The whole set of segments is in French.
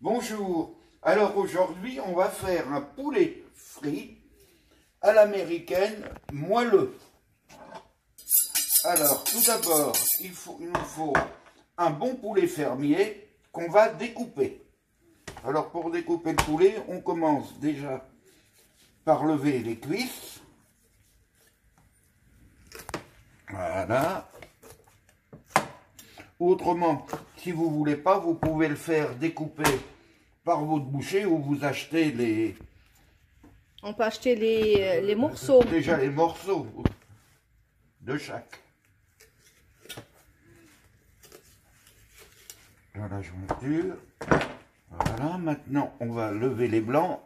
Bonjour, alors aujourd'hui on va faire un poulet frit à l'américaine moelleux. Alors tout d'abord il nous faut un bon poulet fermier qu'on va découper. Alors pour découper le poulet on commence déjà par lever les cuisses. Voilà. Autrement, si vous voulez pas, vous pouvez le faire découper par votre boucher ou vous achetez les... On peut acheter les morceaux. Déjà les morceaux de chaque. Voilà la jointure. Voilà, maintenant on va lever les blancs.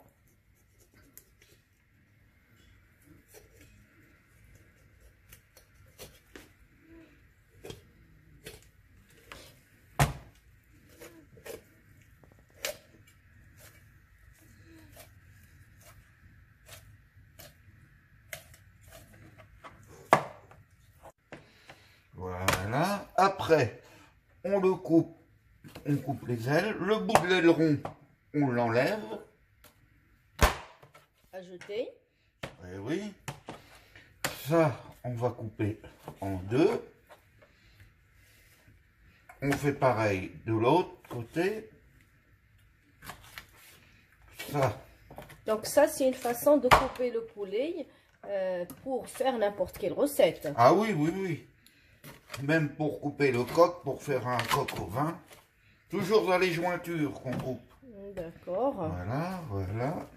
Voilà, après on le coupe, on coupe les ailes, le bout de l'aileron on l'enlève. Ajouter. Eh oui, ça on va couper en deux. On fait pareil de l'autre côté. Ça. Donc ça c'est une façon de couper le poulet pour faire n'importe quelle recette. Ah oui, oui, oui. Même pour couper le coq, pour faire un coq au vin. Toujours dans les jointures qu'on coupe. D'accord. Voilà, voilà.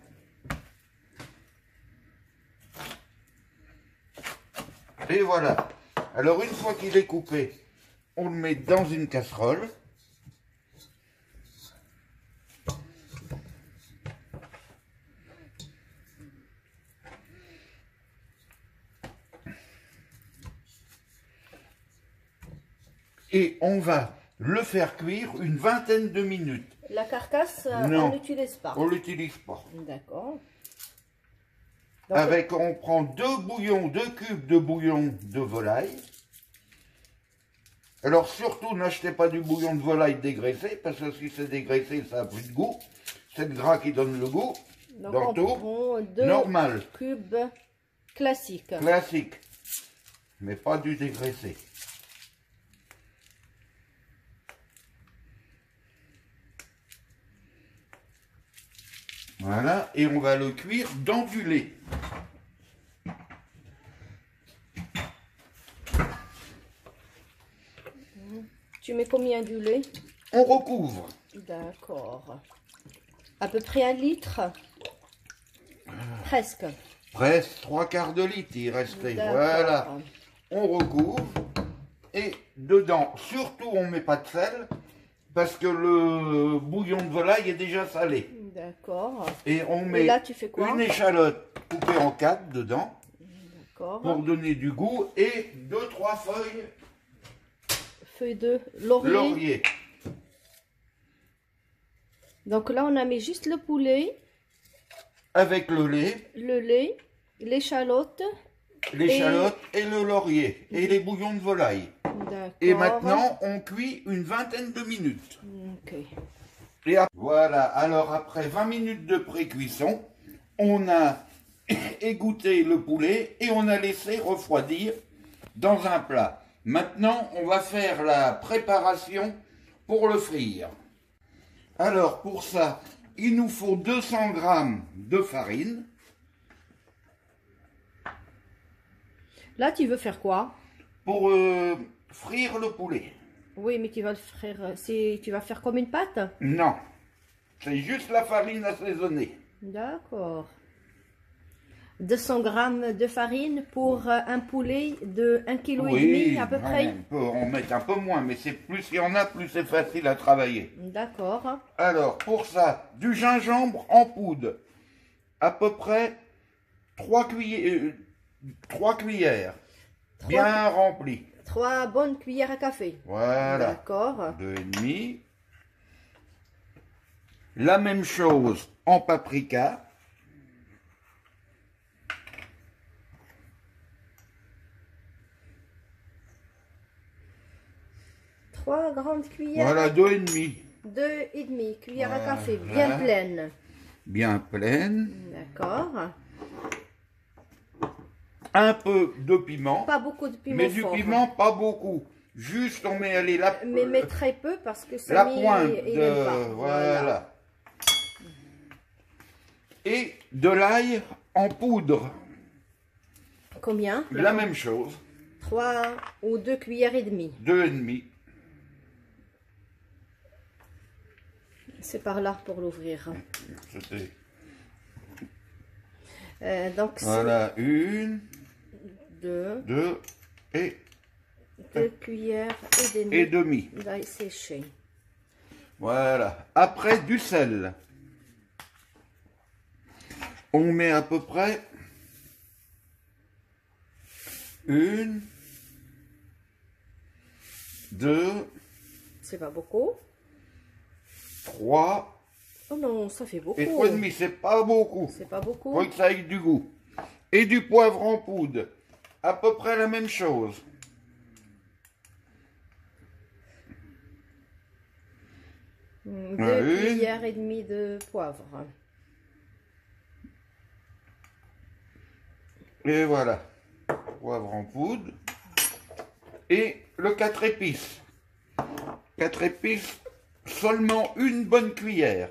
Et voilà. Alors une fois qu'il est coupé, on le met dans une casserole. Et on va le faire cuire une vingtaine de minutes. La carcasse, non, on n'utilise pas. On l'utilise pas. D'accord. On prend deux cubes de bouillon de volaille. Alors surtout, n'achetez pas du bouillon de volaille dégraissé, parce que si c'est dégraissé, ça n'a plus de goût. C'est le gras qui donne le goût. Donc dans on tout, prend deux normal. cubes classiques. Classique, mais pas du dégraissé. Voilà, et on va le cuire dans du lait. Tu mets combien du lait? On recouvre. D'accord. À peu près 1 litre. Presque. Presque 3/4 de litre, il restait. Voilà. On recouvre. Et dedans, surtout, on ne met pas de sel, parce que le bouillon de volaille est déjà salé. D'accord. Et on met là, tu fais quoi? Une échalote coupée en 4 dedans. D'accord. Pour donner du goût. Et 2-3 feuilles de laurier. Laurier. Donc là, on a mis juste le poulet. Avec le lait. Le lait, l'échalote. L'échalote et le laurier. Et les bouillons de volaille. Et maintenant, on cuit une vingtaine de minutes. Ok. Et voilà, alors après 20 minutes de pré-cuisson, on a égoutté le poulet et on a laissé refroidir dans un plat. Maintenant, on va faire la préparation pour le frire. Alors, pour ça, il nous faut 200 g de farine. Là, tu veux faire quoi? Pour frire le poulet. Oui, mais tu vas le frire, tu vas faire comme une pâte? Non, c'est juste la farine assaisonnée. D'accord. 200 g de farine pour un poulet de 1,5 kg à peu près? On peut en mettre un peu moins, mais c'est plus il y en a, plus c'est facile à travailler. D'accord. Alors, pour ça, du gingembre en poudre, à peu près 3 cuillères, bien remplies. 3 bonnes cuillères à café. Voilà. D'accord. 2,5. La même chose en paprika. 3 grandes cuillères. Voilà, 2,5. 2,5 cuillères à Voilà. café, bien pleines. Bien pleine. D'accord. Un peu de piment. Pas beaucoup de piment Mais du fort. piment, pas beaucoup. Juste, on met allez, Mais très peu parce que la Samy, pointe il n'aime pas. de... Voilà. Et de l'ail en poudre. Combien? La même chose. 3 ou 2 cuillères et demie. 2,5. C'est par là pour l'ouvrir. C'était... Donc, Voilà, 1, 2 et 2 cuillères et demie. demi. Il va sécher. Voilà. Après, du sel. On met à peu près 1, 2, C'est pas beaucoup. 3 Oh non, ça fait beaucoup. et 3,5. C'est pas beaucoup. C'est pas beaucoup. Faut que ça ait du goût. Et du poivre en poudre. À peu près la même chose. Deux cuillères et demie de poivre. Et voilà. Poivre en poudre. Et le 4 épices. 4 épices, seulement une bonne cuillère.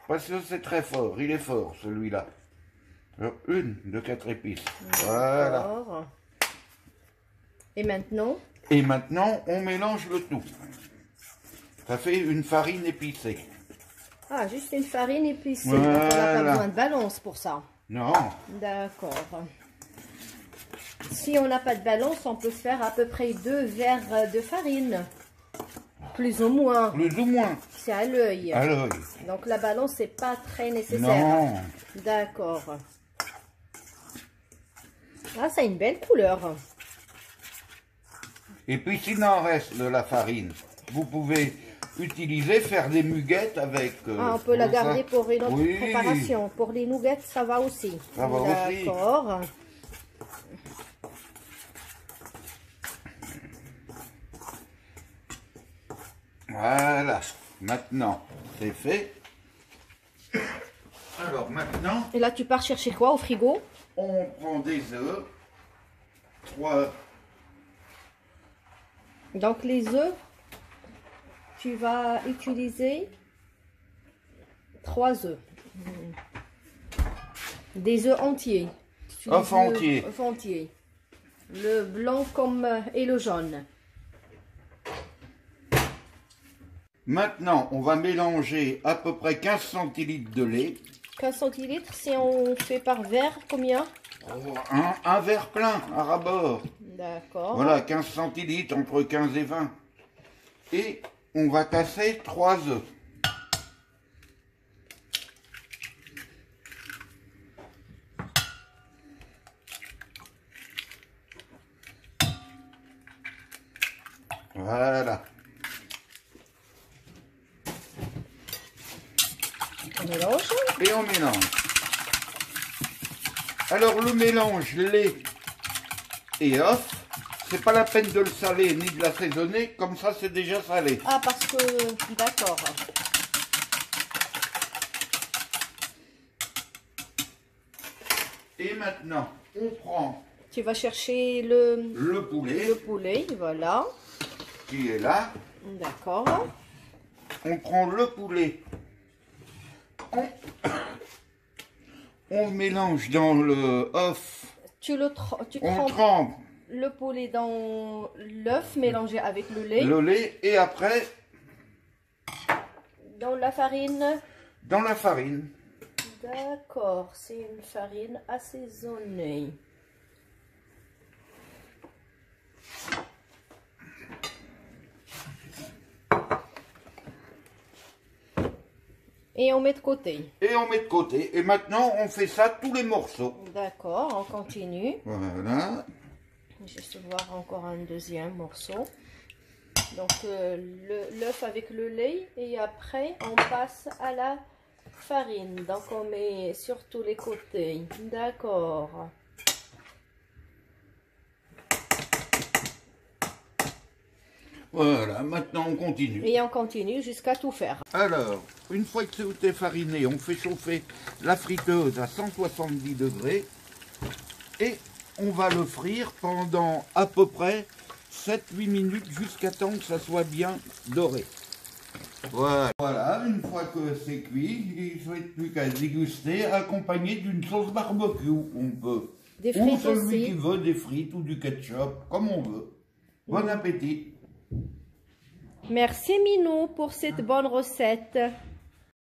Parce que c'est très fort. Il est fort celui-là. Alors, une de 4 épices. Voilà. D'accord. Et maintenant? Et maintenant, on mélange le tout. Ça fait une farine épicée. Ah, juste une farine épicée. Voilà. Donc on n'a pas besoin de balance pour ça. Non. D'accord. Si on n'a pas de balance, on peut faire à peu près 2 verres de farine. Plus ou moins. Plus ou moins. C'est à l'œil. À l'œil. Donc la balance, c'est pas très nécessaire. Non. D'accord. Ah, ça a une belle couleur. Et puis s'il en reste de la farine, vous pouvez utiliser, faire des muguettes avec... Ah, on peut la ça. garder pour une autre Oui. préparation. Pour les nuggets, ça va aussi. Ça va aussi. D'accord. Voilà. Maintenant, c'est fait. Alors maintenant, Et là, tu pars chercher quoi au frigo? on prend des œufs. 3. Donc les œufs, tu vas utiliser 3 œufs. Des œufs entiers. Œufs entiers. Œufs entiers. Le blanc comme et le jaune. Maintenant, on va mélanger à peu près 15 centilitres de lait. 15 centilitres, si on fait par verre, combien? Un verre plein à rabord. D'accord. Voilà, 15 centilitres, entre 15 et 20. Et on va casser 3 œufs. Voilà. On mélange. Et on mélange. Alors le mélange lait et œuf, c'est pas la peine de le saler ni de l'assaisonner, comme ça c'est déjà salé. Ah, parce que... D'accord. Et maintenant, on prend Tu vas chercher le le poulet, voilà. qui est là. D'accord. On prend le poulet. On mélange dans le œuf. Tu On trempes trempe le poulet dans l'œuf mélangé avec le lait. le lait et après Dans la farine. dans la farine. D'accord, c'est une farine assaisonnée. Et on met de côté. Et on met de côté. Et maintenant, on fait ça tous les morceaux. D'accord, on continue. Voilà. Juste voir encore un deuxième morceau. Donc l'œuf avec le lait et après on passe à la farine. Donc on met sur tous les côtés. D'accord. Voilà, maintenant on continue. Et on continue jusqu'à tout faire. Alors, une fois que tout est fariné, on fait chauffer la friteuse à 170 degrés et on va le frire pendant à peu près 7-8 minutes jusqu'à temps que ça soit bien doré. Voilà, une fois que c'est cuit, il ne faut plus qu'à déguster accompagné d'une sauce barbecue. On peut. Des frites ou celui aussi. qui veut des frites ou du ketchup, comme on veut. Bon appétit. Merci Minou pour cette bonne recette.